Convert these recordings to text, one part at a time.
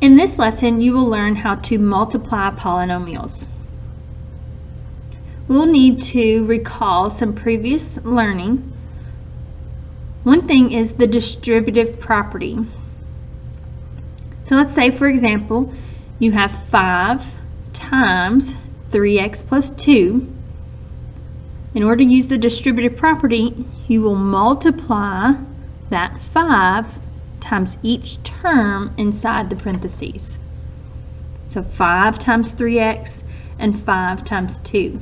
In this lesson, you will learn how to multiply polynomials. We'll need to recall some previous learning. One thing is the distributive property. So let's say, for example, you have 5 times 3x plus 2. In order to use the distributive property, you will multiply that 5 times each term inside the parentheses. So 5 times 3x and 5 times 2,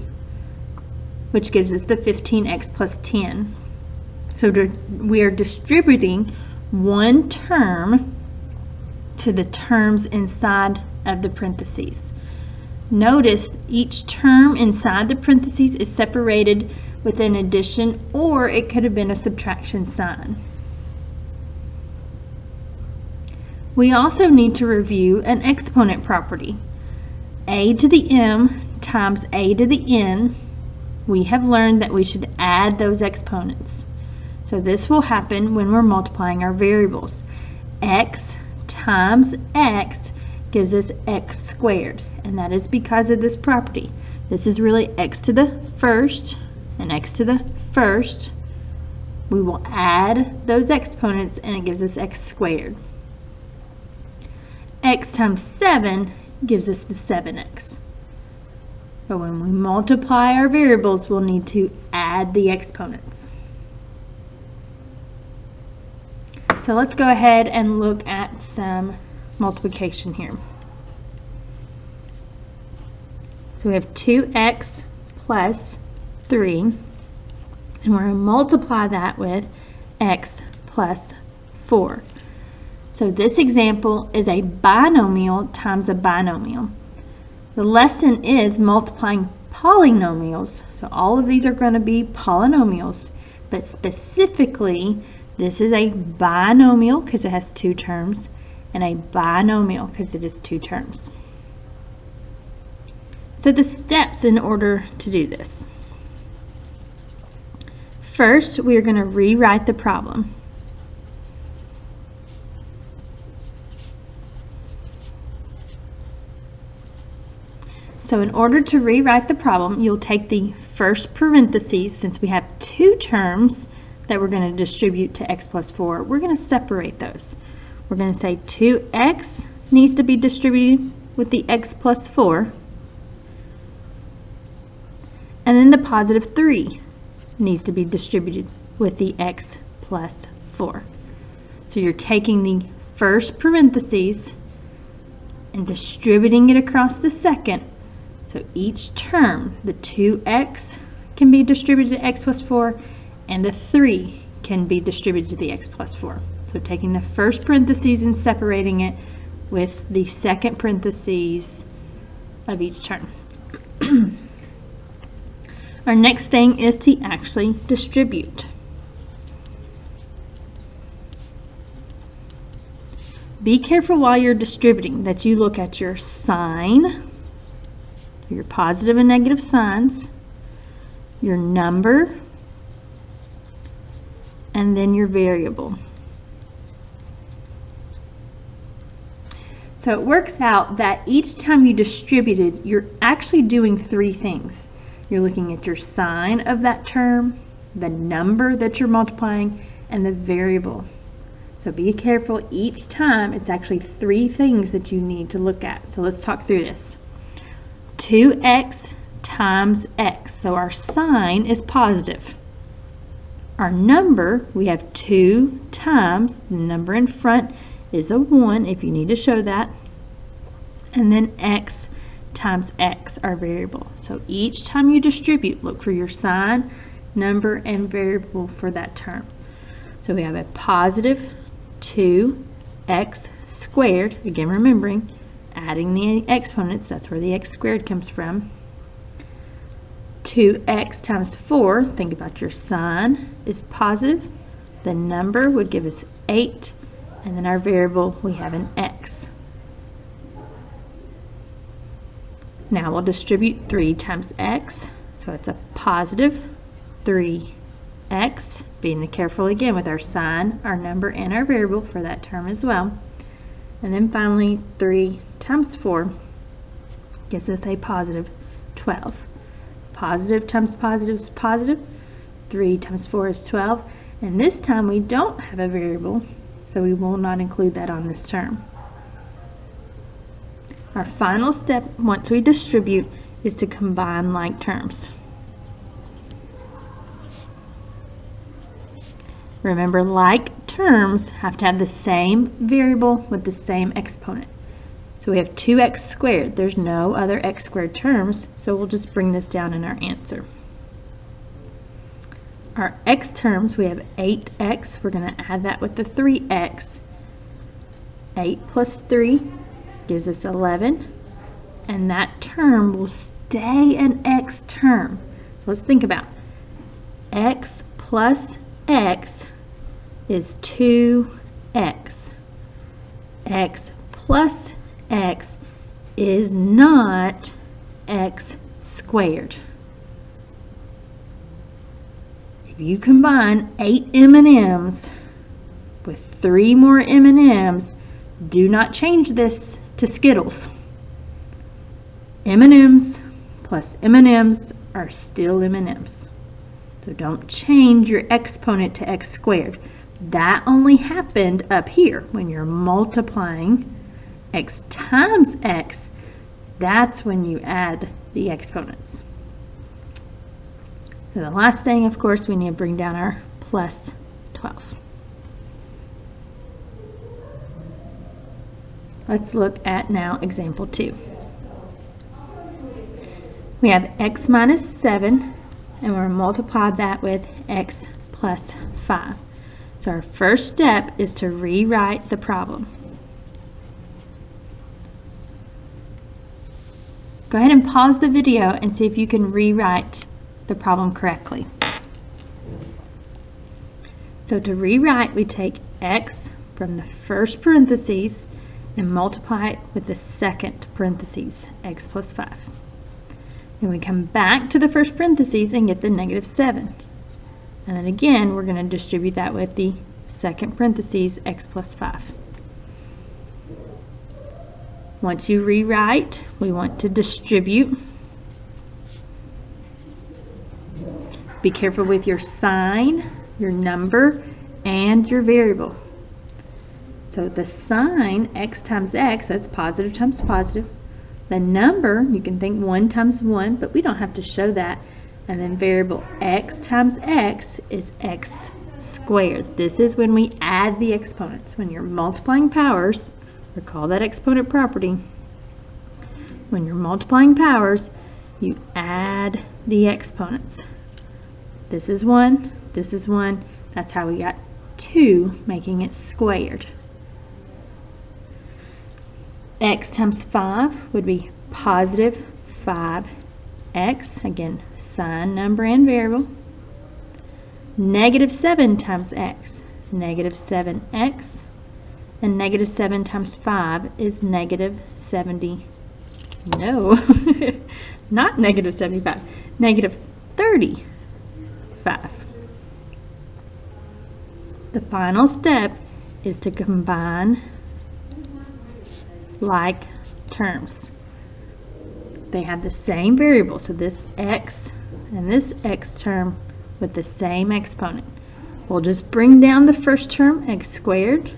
which gives us the 15x plus 10. So we are distributing one term to the terms inside of the parentheses. Notice each term inside the parentheses is separated with an addition, or it could have been a subtraction sign. We also need to review an exponent property. A to the m times a to the n. We have learned that we should add those exponents. So this will happen when we're multiplying our variables. X times x gives us x squared, and that is because of this property. This is really x to the first and x to the first. We will add those exponents and it gives us x squared. X times 7 gives us the 7x. But when we multiply our variables, we'll need to add the exponents. So let's go ahead and look at some multiplication here. So we have 2x plus 3, and we're going to multiply that with x plus 4. So this example is a binomial times a binomial. The lesson is multiplying polynomials. So all of these are going to be polynomials, but specifically this is a binomial because it has 2 terms, and a binomial because it is 2 terms. So the steps in order to do this. First, we are going to rewrite the problem. So in order to rewrite the problem, you'll take the first parentheses, since we have 2 terms that we're going to distribute to x plus 4, we're going to separate those. We're going to say 2x needs to be distributed with the x plus 4, and then the positive 3 needs to be distributed with the x plus 4. So you're taking the first parentheses and distributing it across the second. So each term, the 2x can be distributed to x plus 4, and the 3 can be distributed to the x plus 4. So taking the first parentheses and separating it with the second parentheses of each term. Our next thing is to actually distribute. Be careful while you're distributing that you look at your sign, your positive and negative signs, your number, and then your variable. So it works out that each time you distributed, you're actually doing 3 things. You're looking at your sign of that term, the number that you're multiplying, and the variable. So be careful each time. It's actually 3 things that you need to look at. So let's talk through this. 2x times x. So our sign is positive. Our number, we have 2 times, the number in front is a 1 if you need to show that. And then x times x, our variable. So each time you distribute, look for your sign, number, and variable for that term. So we have a positive 2x squared, again remembering, adding the exponents, that's where the x squared comes from. 2x times 4, think about your sign is positive. The number would give us 8, and then our variable, we have an x. Now we'll distribute 3 times x, so it's a positive 3x, being careful again with our sign, our number, and our variable for that term as well. And then finally, 3 times 4 gives us a positive 12. Positive times positive is positive. 3 times 4 is 12. And this time we don't have a variable, so we will not include that on this term. Our final step, once we distribute, is to combine like terms. Remember, like terms have to have the same variable with the same exponent. So we have 2x squared. There's no other x squared terms, so we'll just bring this down in our answer. Our x terms, we have 8x. We're going to add that with the 3x. 8 plus 3 gives us 11. And that term will stay an x term. So let's think about it. X plus x is 2x. X plus x is not x squared. If you combine 8 M&Ms with 3 more M&Ms, do not change this to Skittles. M&Ms plus M&Ms are still M&Ms. So don't change your exponent to x squared. That only happened up here when you're multiplying x times x. That's when you add the exponents. So the last thing, of course, we need to bring down our plus 12. Let's look at now example 2. We have x minus 7, and we're multiply that with x plus 5. So our first step is to rewrite the problem. Go ahead and pause the video and see if you can rewrite the problem correctly. So to rewrite, we take x from the first parentheses and multiply it with the second parentheses, x plus 5. Then we come back to the first parentheses and get the negative 7. And then again, we're going to distribute that with the second parentheses, x plus 5. Once you rewrite, we want to distribute. Be careful with your sign, your number, and your variable. So the sign, x times x, that's positive times positive. The number, you can think 1 times 1, but we don't have to show that. And then variable x times x is x squared. This is when we add the exponents. When you're multiplying powers, recall that exponent property. When you're multiplying powers, you add the exponents. This is 1, this is 1. That's how we got 2, making it squared. X times 5 would be positive 5x. Again, sign, number, and variable. Negative 7 times x, negative 7x. And negative 7 times 5 is negative 70. No, not negative 75. Negative 35. The final step is to combine like terms. They have the same variable, so this x and this x term with the same exponent. We'll just bring down the first term, x squared.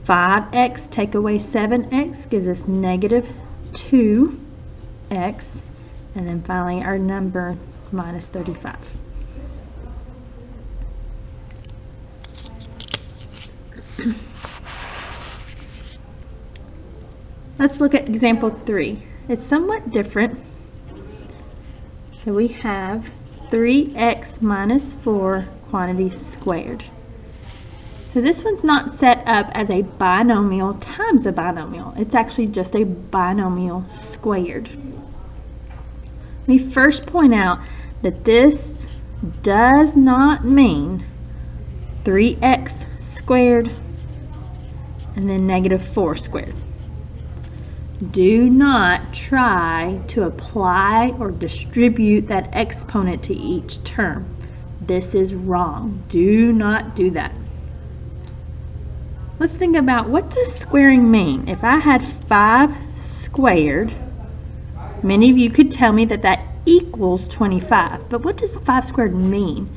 5x take away 7x gives us negative 2x. And then finally our number minus 35. Let's look at example 3. It's somewhat different. So we have 3x minus 4 quantities squared. So this one's not set up as a binomial times a binomial. It's actually just a binomial squared. Let me first point out that this does not mean 3x squared and then negative 4 squared. Do not try to apply or distribute that exponent to each term. This is wrong. Do not do that. let's think about, what does squaring mean? If I had 5 squared, many of you could tell me that that equals 25. But what does 5 squared mean?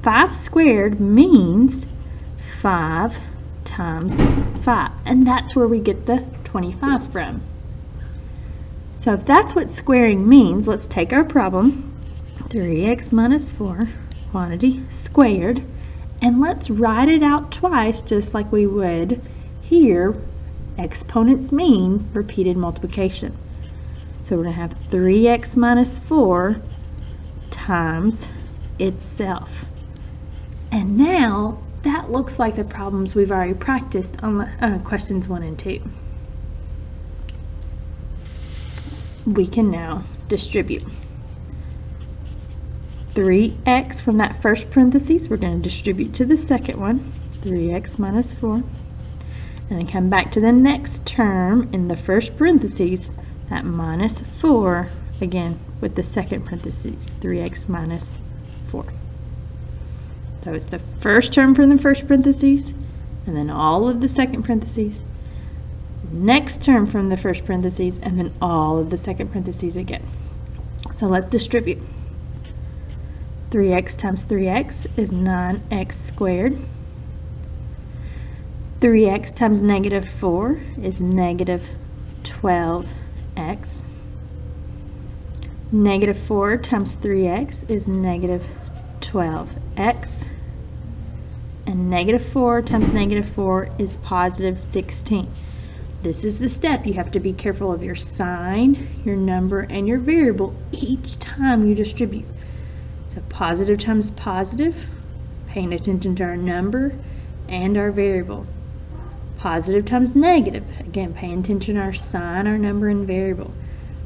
5 squared means 5 times 5. And that's where we get the 25 from. So if that's what squaring means, let's take our problem, 3x minus 4, quantity squared, and let's write it out twice just like we would here. Exponents mean repeated multiplication. So we're going to have 3x minus 4 times itself. And now that looks like the problems we've already practiced on questions 1 and 2. We can now distribute. 3x from that first parentheses, we're going to distribute to the second one, 3x minus 4. And then come back to the next term in the first parentheses, that minus 4, again with the second parentheses, 3x minus 4. So it's the first term from the first parentheses, and then all of the second parentheses, next term from the first parentheses, and then all of the second parentheses again. So let's distribute. 3x times 3x is 9x squared. 3x times negative 4 is negative 12x. Negative 4 times 3x is negative 12x. And negative 4 times negative 4 is positive 16. This is the step. You have to be careful of your sign, your number, and your variable each time you distribute. So positive times positive, paying attention to our number and our variable. Positive times negative, again, paying attention to our sign, our number, and variable.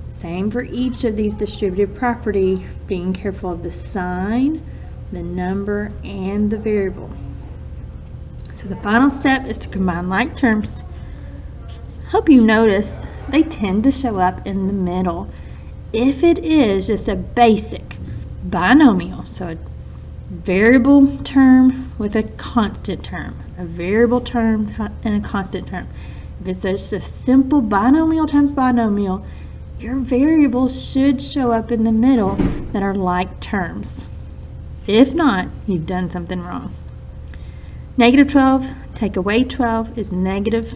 Same for each of these distributive property, being careful of the sign, the number, and the variable. So the final step is to combine like terms. Hope you notice they tend to show up in the middle if it is just a basic binomial, so a variable term with a constant term, a variable term and a constant term. If it's just a simple binomial times binomial, your variables should show up in the middle that are like terms. If not, you've done something wrong. Negative 12, take away 12 is negative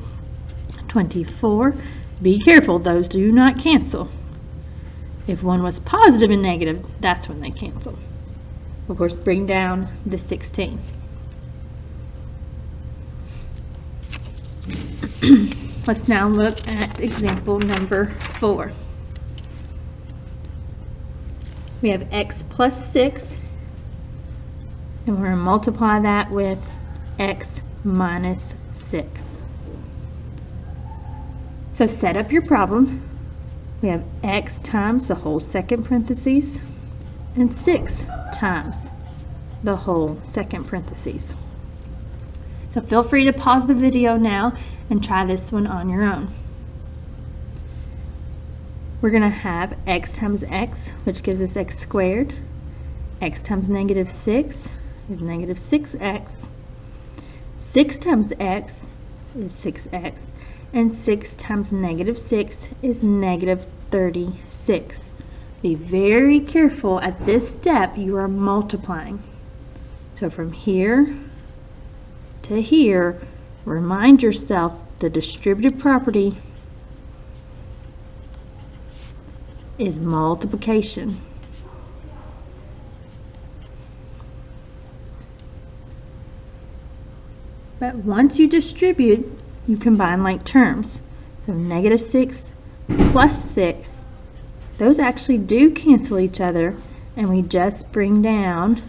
24. Be careful, those do not cancel. If one was positive and negative, that's when they cancel. Of course, bring down the 16. Let's now look at example number 4. We have x plus 6, and we're going to multiply that with x minus 6. So set up your problem. We have x times the whole second parentheses and 6 times the whole second parentheses. So feel free to pause the video now and try this one on your own. We're going to have x times x, which gives us x squared. X times negative 6 is negative 6x. 6 times x is 6x. And 6 times negative 6 is negative 36. Be very careful at this step, you are multiplying. So from here to here, remind yourself the distributive property is multiplication. But once you distribute, you combine like terms. So negative 6 plus 6, those actually do cancel each other, and we just bring down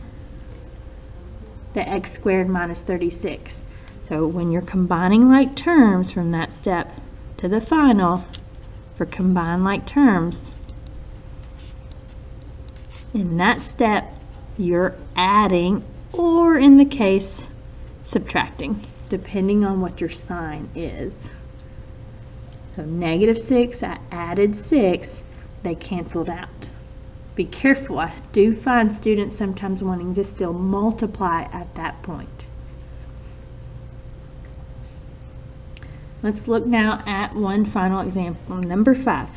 the x squared minus 36. So when you're combining like terms from that step to the final, for combine like terms, in that step you're adding, or in the case subtracting, depending on what your sign is. So negative 6, I added 6, they canceled out. Be careful, I do find students sometimes wanting to still multiply at that point. Let's look now at one final example, number 5.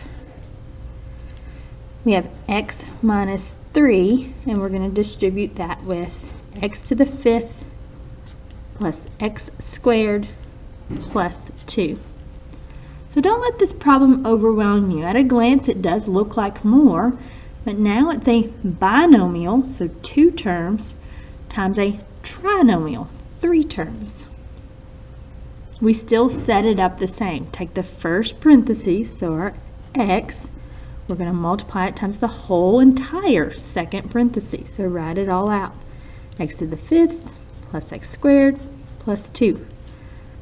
We have x minus 3, and we're going to distribute that with x to the 5th plus x squared plus 2. So don't let this problem overwhelm you. At a glance, it does look like more, but now it's a binomial, so 2 terms, times a trinomial, 3 terms. We still set it up the same. Take the first parentheses, so our x, we're going to multiply it times the whole entire second parentheses. So write it all out. X to the 5th plus x squared plus 2.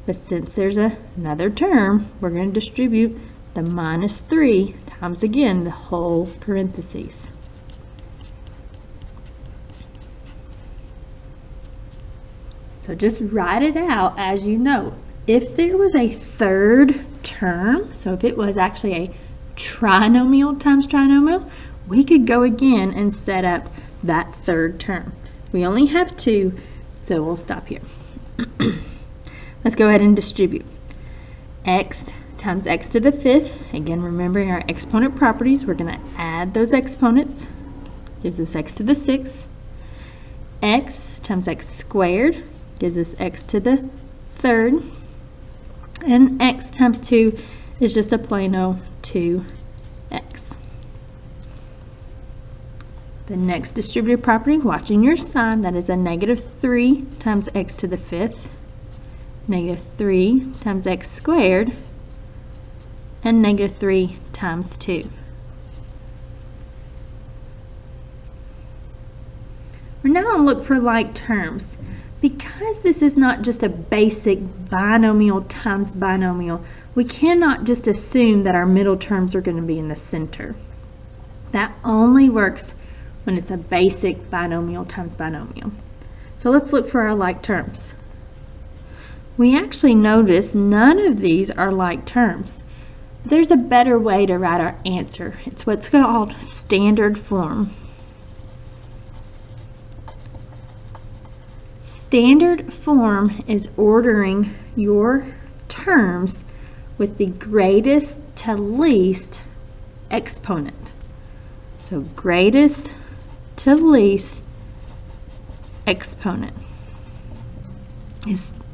But since there's another term, we're going to distribute the minus 3 times again the whole parentheses. So just write it out as you know. If there was a third term, so if it was actually a trinomial times trinomial, we could go again and set up that third term. We only have 2, so we'll stop here. Let's go ahead and distribute. X times x to the 5th. Again, remembering our exponent properties, we're going to add those exponents. Gives us x to the 6th. X times x squared gives us x to the 3rd. And x times 2 is just a plain old 2x. The next distributive property, watching your sign, that is a -3 times x to the 5th, -3 times x squared, and -3 times 2. We're now going to look for like terms. Because this is not just a basic binomial times binomial, we cannot just assume that our middle terms are going to be in the center. That only works when it's a basic binomial times binomial. So let's look for our like terms. We actually notice none of these are like terms. There's a better way to write our answer. It's what's called standard form. Standard form is ordering your terms with the greatest to least exponent. So greatest to least exponent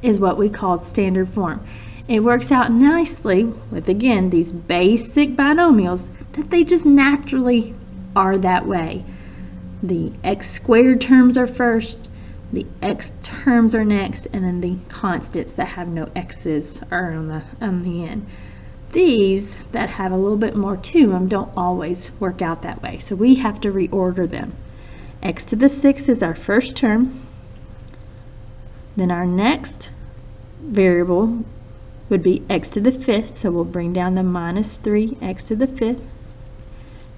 is what we call standard form. It works out nicely with, again, these basic binomials that they just naturally are that way. The x squared terms are first, the x terms are next, and then the constants that have no x's are on the end. These that have a little bit more to them don't always work out that way, so we have to reorder them. X to the 6th is our first term. Then our next variable would be x to the 5th, so we'll bring down the -3 x to the 5th.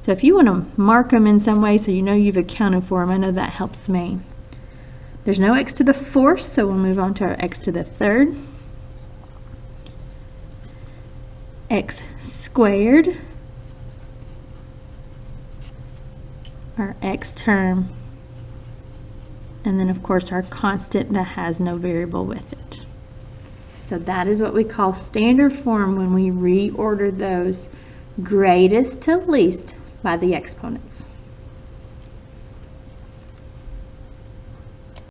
So if you want to mark them in some way so you know you've accounted for them, I know that helps me. There's no x to the 4th, so we'll move on to our x to the 3rd. X squared, our x term, and then of course our constant that has no variable with it. So that is what we call standard form when we reorder those greatest to least by the exponents.